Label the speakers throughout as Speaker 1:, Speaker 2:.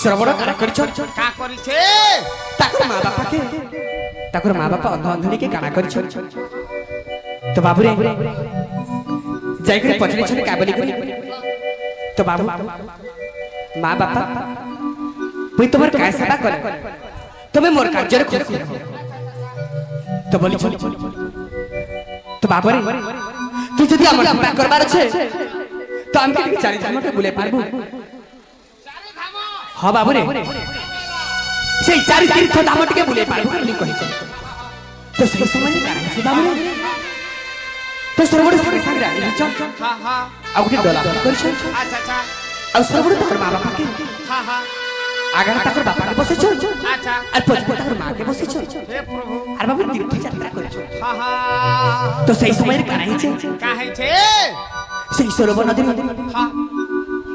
Speaker 1: শ্রবণ কারা করিছ
Speaker 2: কা করিছে
Speaker 1: তাকর মা বাপা অন্ধ অন্ধনীকে কানা করিছ তো বাবুরে যাই করে পচারিছন কাবলি করি তো বাবু মা বাপা মুই তোমার কায় সেবা করে তুমি মোর কার্যের খুশি তো বলিছ তো বাবুরে তুই যদি আমার সেবা করবার আছে তো আমি কি চারি ধামকে বুলে পারবো হ বাবুরে সেই চারি তীর্থ ধামটিকে বুলে পারবো বলি কহিছ তো সেই সময় কারাইছে বাবুরে তো সর্বরে সাথে সাথে আনিছ
Speaker 2: হ্যাঁ হ্যাঁ
Speaker 1: আর গোটে ডলা করিছ
Speaker 2: আচ্ছা আচ্ছা
Speaker 1: আর সর্বরে তাকর মা বাপাকে
Speaker 2: হ্যাঁ হ্যাঁ
Speaker 1: আগারে তাকর বাপাকে বসেছ
Speaker 2: আচ্ছা
Speaker 1: আর পছপে তাকর মাকে বসেছ
Speaker 2: হে প্রভু
Speaker 1: আর বাবু তীর্থ যাত্রা করিছ
Speaker 2: হ্যাঁ হ্যাঁ
Speaker 1: তো সেই সময় কারাইছে
Speaker 2: কাহিছে
Speaker 1: সেই সরোবর নদীর
Speaker 2: হ্যাঁ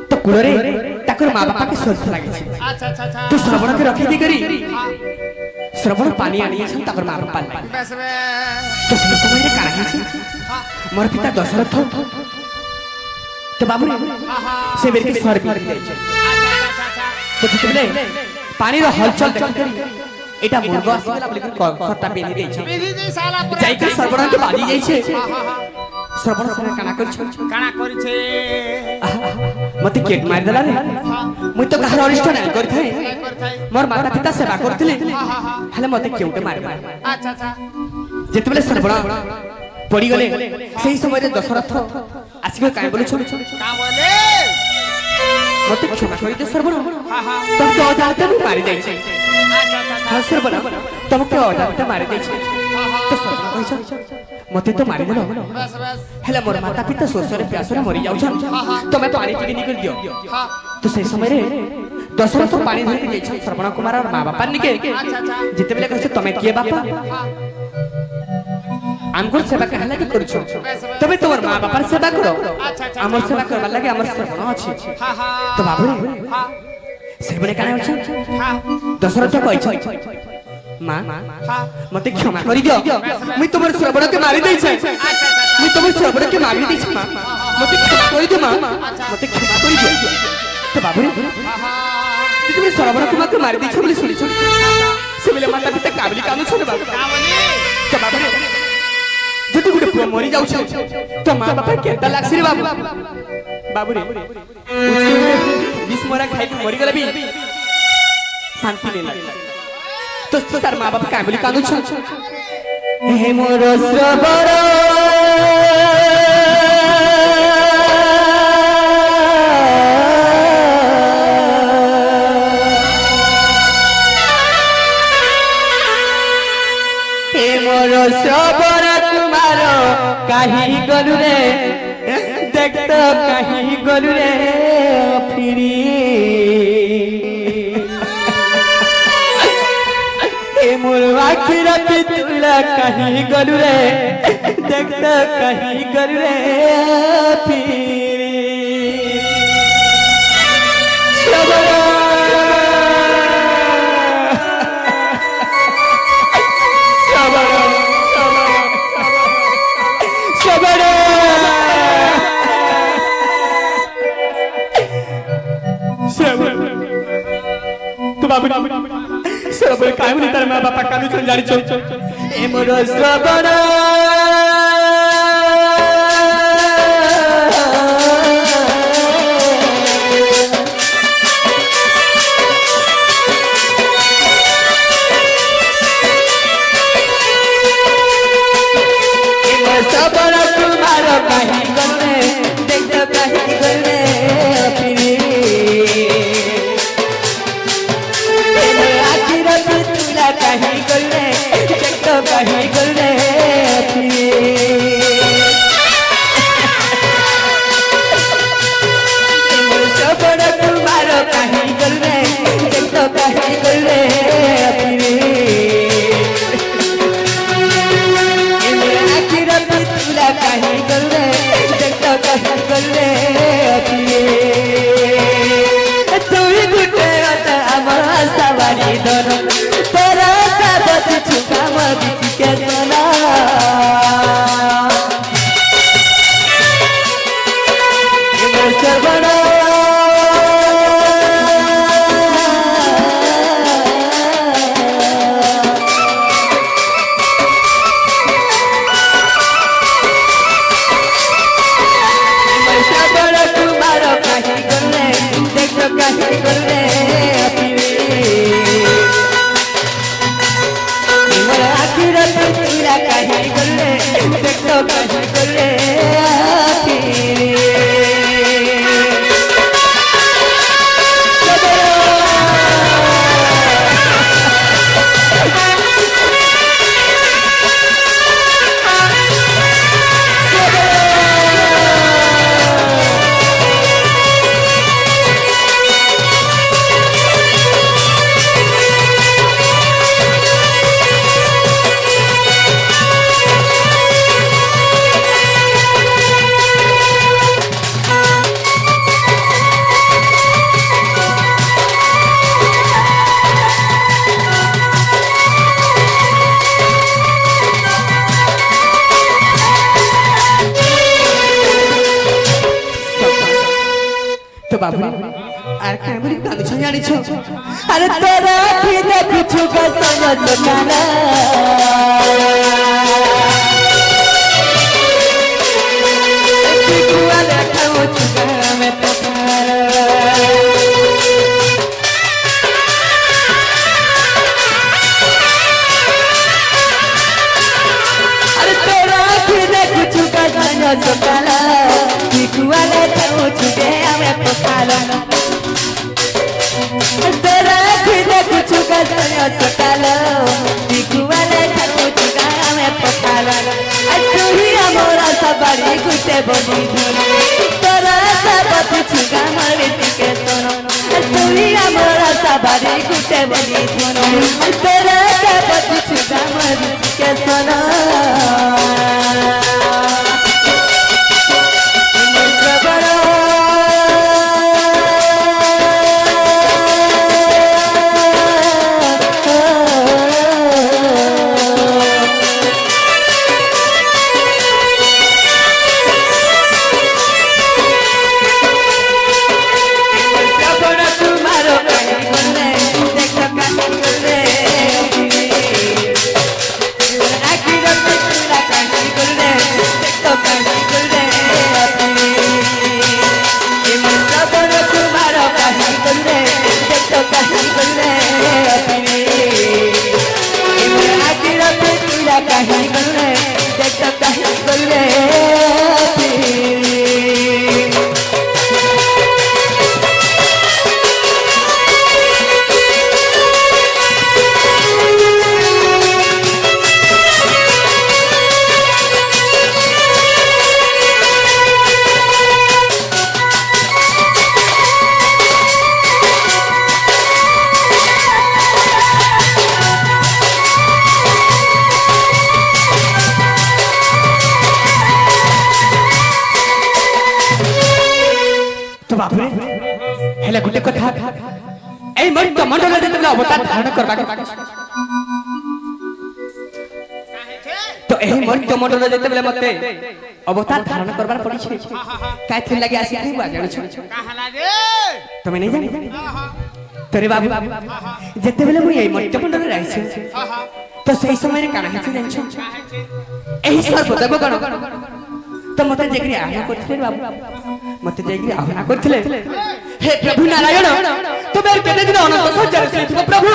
Speaker 1: তো কুলরে তাকর মা বাপাকে সরস লাগিছে
Speaker 2: আচ্ছা আচ্ছা আচ্ছা
Speaker 1: তো শ্রবণকে রক্ষি দি করি
Speaker 2: হ্যাঁ
Speaker 1: শ্রবণ পানি আনিয়েছেন তাকর মা বাপা নাই
Speaker 2: বেশ বেশ
Speaker 1: তো সেই সময় কারাইছে
Speaker 2: হ্যাঁ
Speaker 1: মোর পিতা দশরথ তো বাবু
Speaker 2: হ্যাঁ হ্যাঁ
Speaker 1: সে বেরকে স্বর বিধি দিয়েছে
Speaker 2: আচ্ছা আচ্ছা আচ্ছা
Speaker 1: তো যেতবেলে পানির হলচল দেখি করি এটা মুর্গ আসিগলা বলি কর্তা বেঁধে দিয়েছে
Speaker 2: বিধি দি সালা পুরা
Speaker 1: যাইকে শ্রবণকে বাজি যাইছে
Speaker 2: হ্যাঁ হ্যাঁ হ্যাঁ
Speaker 1: শ্রবণ সরে কানা করছ
Speaker 2: কানা করিছে
Speaker 1: মতে কেট মারি দেলা রে মুই তো কাহার অনিষ্ট নাই করি থাই
Speaker 2: নাই করথাই
Speaker 1: মোর মাতা পিতা সেবা করতিলে
Speaker 2: হ্যাঁ হ্যাঁ হ্যাঁ
Speaker 1: হেলে মতে কেউটে মারি মারি
Speaker 2: আচ্ছা আচ্ছা
Speaker 1: যেতবেলে শ্রবণ পড়ি গলে সেই সময় দশরথ আসিবে কাই বলছ
Speaker 2: কা বলে
Speaker 1: মতে ক্ষমা করি দে শ্রবণ
Speaker 2: হ্যাঁ হ্যাঁ
Speaker 1: তোমাকে অজান্তে আমি মারি দিয়েছি
Speaker 2: আচ্ছা আচ্ছা
Speaker 1: হ্যাঁ শ্রবণ তোমাকে অজান্তে মারি দিয়েছি
Speaker 2: হ্যাঁ
Speaker 1: তো
Speaker 2: হ্যাঁ
Speaker 1: শ্রবণ কইছ মতে তো মারি দেল
Speaker 2: বেশ বেশ
Speaker 1: হেলে মোর মাতা পিতা শোষরে প্যাসরে মরি যাউছন তুমি পানি টিকে নিকল দিও
Speaker 2: হ্যাঁ
Speaker 1: তো সেই সময় রে দশরথ পানি ধরিকে যাইছ শ্রবণ কুমার আর মা বাপা নিকে
Speaker 2: আচ্ছা আচ্ছা
Speaker 1: যেতেবেলে কইছ তুমি কিয়ে বাপা
Speaker 2: হ্যাঁ
Speaker 1: আমগর সেবা কাহা লাগি করছ
Speaker 2: বেশ বেশ
Speaker 1: তবে তোমার মা বাবার সেবা করো
Speaker 2: আচ্ছা আচ্ছা
Speaker 1: আমার সেবা করবার লাগে আমার শ্রবণ আছে
Speaker 2: হ্যাঁ হ্যাঁ
Speaker 1: তো বাবু
Speaker 2: হ্যাঁ
Speaker 1: সেবনে কানে আছে
Speaker 2: হ্যাঁ
Speaker 1: দশরথ কইছ মা
Speaker 2: হ্যাঁ
Speaker 1: মতে ক্ষমা করি দিও মুই তোমার শ্রবণকে মারি দেইছি
Speaker 2: আচ্ছা আচ্ছা
Speaker 1: মুই তোমার শ্রবণকে মারি দেইছি মা মতে ক্ষমা করি দিও মা মতে ক্ষমা করি দিও তো বাবু রে
Speaker 2: হ্যাঁ হ্যাঁ
Speaker 1: তুমি শ্রবণ তোমাকে মারি দিছ বলি শুনিছ সেবেলে মাতা পিতা কাবলি কানু ছোট বাবু
Speaker 2: কা বলি
Speaker 1: তো বাবু রে যদি গুটে পুয়া মরি যাউছ তো মা বাপা কেতা লাগছি রে বাবু বাবু রে বিষ মরা খাই মরি গলা বি শান্তি নেই লাগে তো তার মা বাপা কাবলি কানু ছ হে মোর শ্রবণ মোর শ্রবণ কুমার কাহি গলু রে দেখত কাহি গলু রে ফিরি এ মোর আখির পিতুলা কাহি গলু রে দেখত কাহি গলু রে ফিরি শ্রবণ শ্রবণ কাহিনী তার মা বাপা কানুছেন জানিছ এ মোর শ্রবণ শ্রবণ কুমার কাহি গলে দেখত কাহি গলে ফিরি কাহি গলে দেখত কাহি গলে ফিরি बाबू আর কেন বলি কাঁদছ জানিছ আরে তোরা কি দেখছু কসম কানা কুয়া দেখাও চুকা মে আরে তোরা কি দেখছু কসম কানা কুয়া দেখাও চুকে আমি পকালো তোরা কি দেখছু কসম কানা কুয়া দেখাও চুকা আমি পকালো তুই আমার সবারি গুটে বলি তোরা সব ছুগা মারে দিকে শোনো তুই আমার সবারি গুটে বলি তোরা সব ছুগা মারে দিকে শোনো हेले गुटे कथा ए मर्त मंडल जेतले अवतार धारण करबा तो एही मर्त मंडल जेतले मते अवतार धारण करबार पड़ी छै काय थि लागि आसी थि बा जानि छ
Speaker 2: कहला रे
Speaker 1: तमे नहीं जानि तोरे बाबू जेतेबेले मु एही मर्त मंडल रहै छै तो सही समय रे काना छै जानि छ एही सर्वदेव गण तो मते जेकरी आज्ञा करथिले बाबू मते जेकरी आज्ञा करथिले हे प्रभु नारायण तुम केते दिन अनंत सज्जर से प्रभु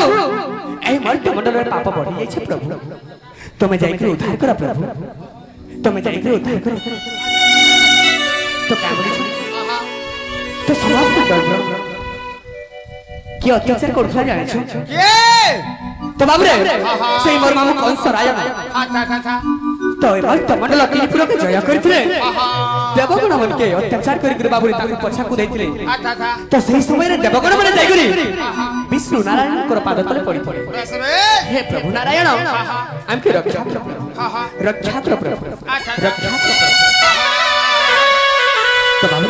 Speaker 1: एही मर्त मंडल रे पाप बढ़ी जाय छै प्रभु तुम जाइके उद्धार कर प्रभु तुम जाइके उद्धार कर तो का बोली तो समस्त दर्द की अत्याचार करथला जाने छ
Speaker 2: के
Speaker 1: तो बाबू रे सेही मोर मामू कंस राजा
Speaker 2: था
Speaker 1: तो मर्त मंडल त्रिपुर के जय करथिले देवगण मन के अत्याचार करी बाबू रे ताकू पछा को दैथिले
Speaker 2: था
Speaker 1: तो सही समय रे देवगण मन जाय करी विष्णु नारायण को पाद तले पड़ी हे प्रभु नारायण हमके रक्षा कर रक्षा कर प्रभु रक्षा कर तो बाबू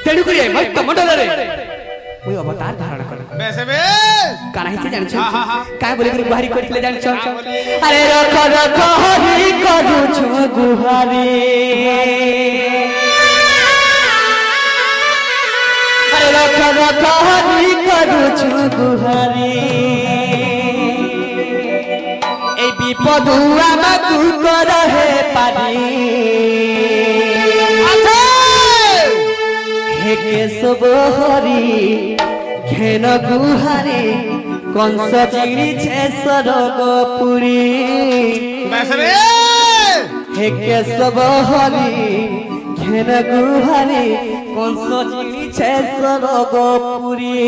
Speaker 1: तेणु करी मर्त मंडल रे मुई अवतार धारण कर
Speaker 2: बेसे बे
Speaker 1: कानाही से जानि छ काय बोले करी गुहारी करथिले जानि छ अरे रख रख हरि करू छु गुहारी अरे रख रख हरि करू छु गुहारी ए विपद आमाकु करहे पारी हे केशव हरि घेन गुहारी कंस जिणी छे सरगपुरी
Speaker 2: बेसे बे
Speaker 1: हे केशव हरि घेन गुहारी कंस जिणी छे सरगपुरी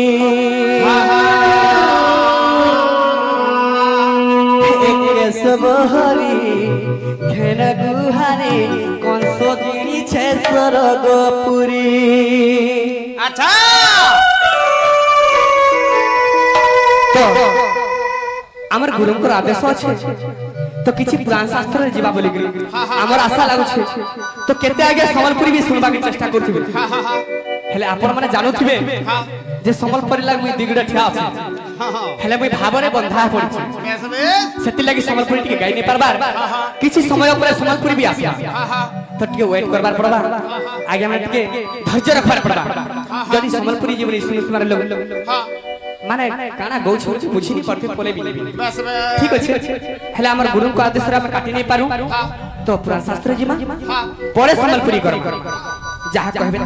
Speaker 1: हे केशव हरि घेन गुहारी कंस जिणी छे सरगपुरी
Speaker 2: अच्छा
Speaker 1: तो हमर गुरुंकर आदेश अछि तो किछि पुराण शास्त्र रे जीवा बोली गरी हमर आशा लागु छै तो केते आगे संबलपुरी भी सुनबा के चेष्टा करथिबे हेले आपण माने जानुथिबे जे संबलपुरी लाग मुई दिगडा ठिया अछि हेले मुई भाबरे बंधा पड़ी छी
Speaker 2: बेसे बे
Speaker 1: सेति लागि संबलपुरी टिके गाई नै परबार किछि समय पर संबलपुरी भी आसी तो टिके वेट करबार पड़बा आगे में टिके धैर्य रखबार पड़बा যদি সম্বলপুরি জীবনে শুনি তোমার লোক
Speaker 2: হ্যাঁ
Speaker 1: মানে কানা গৌ ছোট বুঝিনি পড়তে পলে বিলি
Speaker 2: বেশ বেশ
Speaker 1: ঠিক আছে হেলে আমার গুরুଙ୍କ আদেশରେ ଆମେ କାଟି ନେଇ ପାରୁ ତ ପୁରାଣ ଶାସ୍ତ୍ର ଯିମା ପରେ ସମ୍ବଲପୁରୀ କର ଯାହା କହିବେ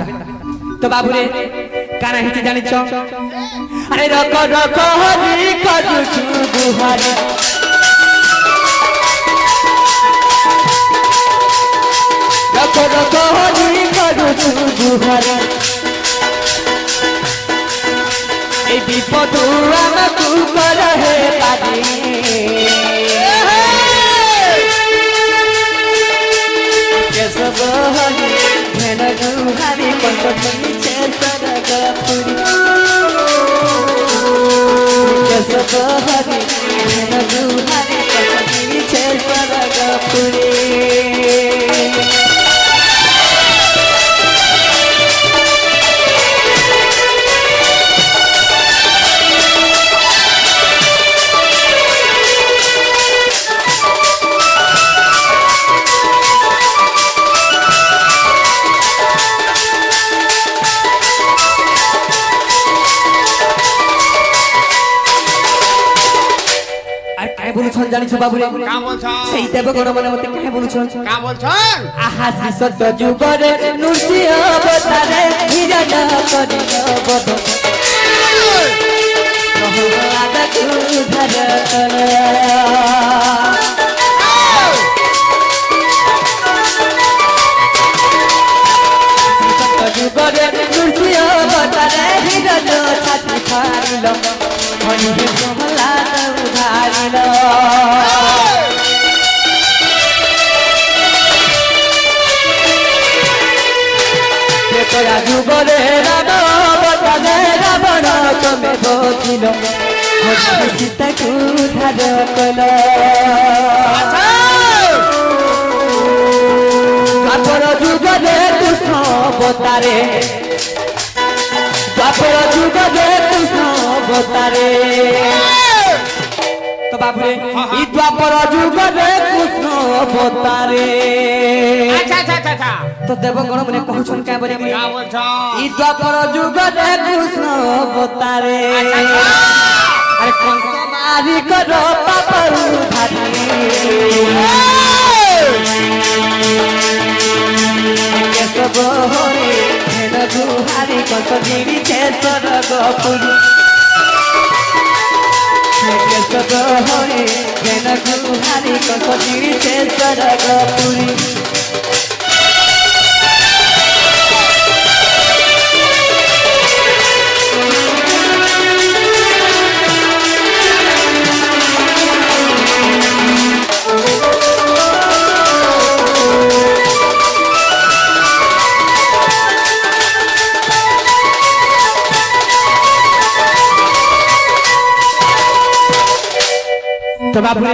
Speaker 1: ତ ବାବୁରେ କାଣା ହେଇଛି ଜାଣିଛ ଆରେ ରକ ରକ ହରି କରୁଛୁ ଗୁହାରି ରକ ରକ ହରି କରୁଛୁ ଗୁହାରି এই বিপদ আমাকু কর হে পারি কেশব হরি ধেন গুহারি কন্ত নিচে সরগপুরি কেশব হরি ধেন গুহারি কন্ত নিচে সরগপুরি বলছন জানিছ বাবুরে
Speaker 2: কা বলছন
Speaker 1: সেই দেবগণ মনে মতে কাহে বলছন
Speaker 2: কা বলছন
Speaker 1: আহা শ্রী সত্য যুগরে নৃসিংহ অবতারে হিরণ করিল বধ প্রহ্লাদ উদ্ধার কর সত্য যুগরে নৃসিংহ অবতারে হিরণ ছাতি ফারিল হরি প্রহ্লাদ উদ্ধারিল তোরা যুগরে রাম অবতারে রাবণ তুমি বধিল সীতাকে উদ্ধার কল দ্বাপর যুগরে কৃষ্ণ অবতারে দ্বাপর যুগরে কৃষ্ণ অবতারে তো বাবুরে ই দ্বাপর যুগরে কৃষ্ণ অবতারে
Speaker 2: আচ্ছা আচ্ছা আচ্ছা
Speaker 1: তো দেবগণ মনে কহুছন কা বলে
Speaker 2: কা বলছন
Speaker 1: ই দ্বাপর যুগরে কৃষ্ণ অবতারে আরে কংস মারি কর পাপ উদ্ধারি কেশব হরি হেন গুহারি কংস গিরিছে সরগপুরি কেশব হরি হেন গুহারি কংস গিরিছে সরগপুরি তো বাবুরে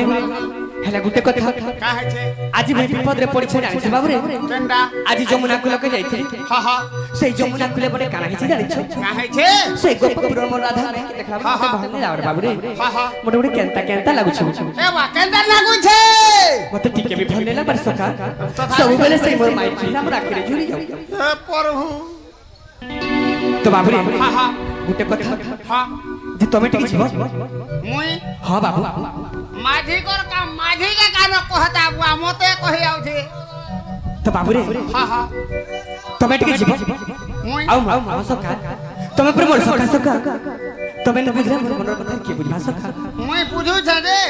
Speaker 1: হেলা গুটে কথা
Speaker 2: কা হইছে
Speaker 1: আজি মই বিপদরে পড়িছে জানিছ বাবুরে
Speaker 2: কেনডা
Speaker 1: আজি যমুনা কুলকে যাইছি
Speaker 2: হা হা
Speaker 1: সেই যমুনা কুলে বড় কানা হইছে জানিছ
Speaker 2: কা হইছে
Speaker 1: সেই গোপপুর মন রাধা নাকি দেখলা ভাবনে যাওয়ার বাবুরে
Speaker 2: হা হা
Speaker 1: মোটামুটি কেনতা কেনতা লাগুছে
Speaker 2: এ বা কেনডা লাগুছে
Speaker 1: মতে টিকে বি ভাবনে না বার সখা ସବୁବେଳେ সেই মোর মাইক ছিল আমার আখরে ঝুরি যাও
Speaker 2: এ প্রভু
Speaker 1: তো বাবুরে
Speaker 2: হা হা
Speaker 1: গুটে কথা
Speaker 2: হা
Speaker 1: যে তুমি টিকে জীব
Speaker 2: মুই
Speaker 1: হ্যাঁ বাবু
Speaker 2: माझी कर काम माझी के कान कहता बुआ मते कहि आउथे
Speaker 1: তো বাবুরে
Speaker 2: हा हा
Speaker 1: তুমি টিকে জীব
Speaker 2: मुई
Speaker 1: আও মাও সখা তুমি প্রেম সখা সখা তুমি ন বুঝলা মোর মনের কথা কি বুঝবা সখা
Speaker 2: मुई बुझू छ रे